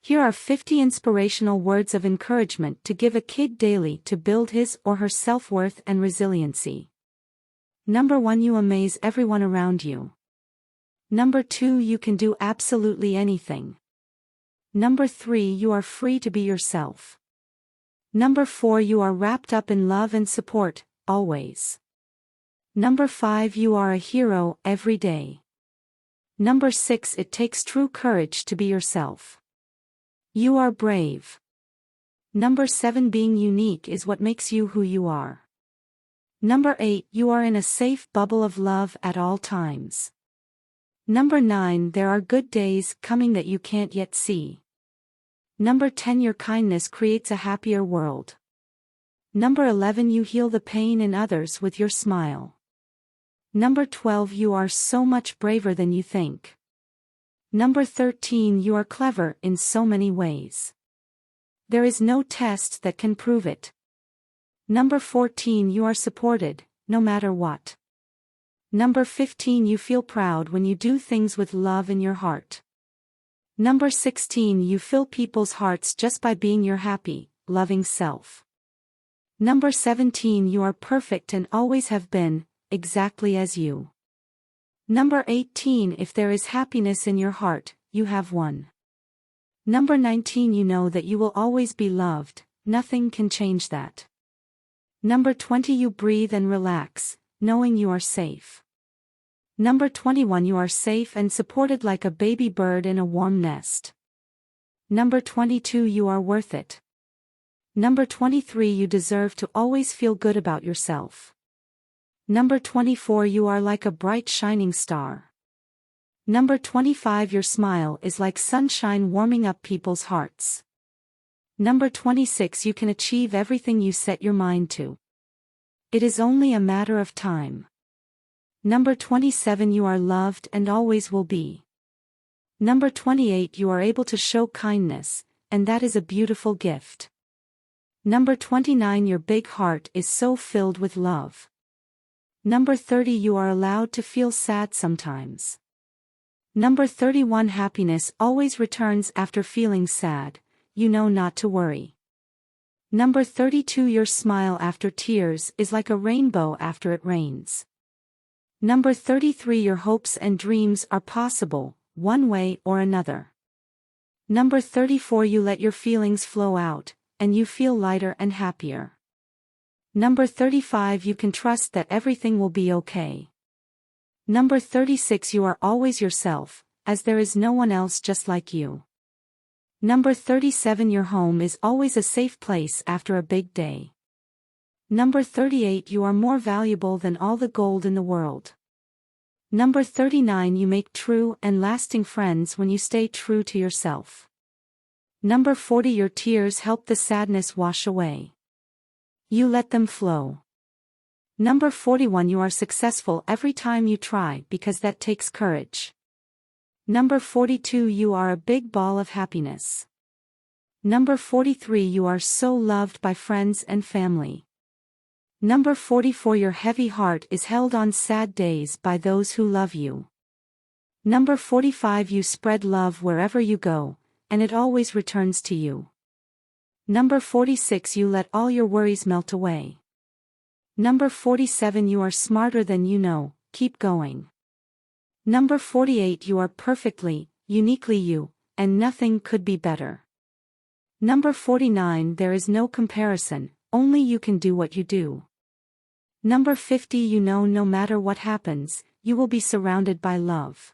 Here are 50 inspirational words of encouragement to give a kid daily to build his or her self-worth and resiliency. Number 1. You amaze everyone around you. Number 2. You can do absolutely anything. Number 3. You are free to be yourself. Number 4. You are wrapped up in love and support, always. Number 5. You are a hero every day. Number 6. It takes true courage to be yourself. You are brave. Number 7. Being unique is what makes you who you are. Number 8. You are in a safe bubble of love at all times. Number 9. There are good days coming that you can't yet see. Number 10. Your kindness creates a happier world. Number 11. You heal the pain in others with your smile. Number 12. You are so much braver than you think. Number 13. You are clever in so many ways. There is no test that can prove it. Number 14. You are supported, no matter what. Number 15. You feel proud when you do things with love in your heart. Number 16. You fill people's hearts just by being your happy, loving self. Number 17. You are perfect and always have been, exactly as you. Number 18. If there is happiness in your heart, you have won. Number 19. You know that you will always be loved, nothing can change that. Number 20. You breathe and relax, knowing you are safe. Number 21. You are safe and supported like a baby bird in a warm nest. Number 22. You are worth it. Number 23. You deserve to always feel good about yourself. Number 24. You are like a bright shining star. Number 25. Your smile is like sunshine warming up people's hearts. Number 26. You can achieve everything you set your mind to. It is only a matter of time. Number 27. You are loved and always will be. Number 28. You are able to show kindness, and that is a beautiful gift. Number 29. Your big heart is so filled with love. Number 30. You are allowed to feel sad sometimes. Number 31. Happiness always returns after feeling sad, you know not to worry. Number 32. Your smile after tears is like a rainbow after it rains. Number 33. Your hopes and dreams are possible, one way or another. Number 34. You let your feelings flow out, and you feel lighter and happier. Number 35. You can trust that everything will be okay. Number 36. You are always yourself, as there is no one else just like you. Number 37. Your home is always a safe place after a big day. Number 38. You are more valuable than all the gold in the world. Number 39. You make true and lasting friends when you stay true to yourself. Number 40. Your tears help the sadness wash away. You let them flow. Number 41. You are successful every time you try because that takes courage. Number 42. You are a big ball of happiness. Number 43. You are so loved by friends and family. Number 44. Your heavy heart is held on sad days by those who love you. Number 45. You spread love wherever you go, and it always returns to you. Number 46. You let all your worries melt away. Number 47. You are smarter than you know, keep going. Number 48. You are perfectly, uniquely you, and nothing could be better. Number 49. There is no comparison, only you can do what you do. Number 50. You know no matter what happens, you will be surrounded by love.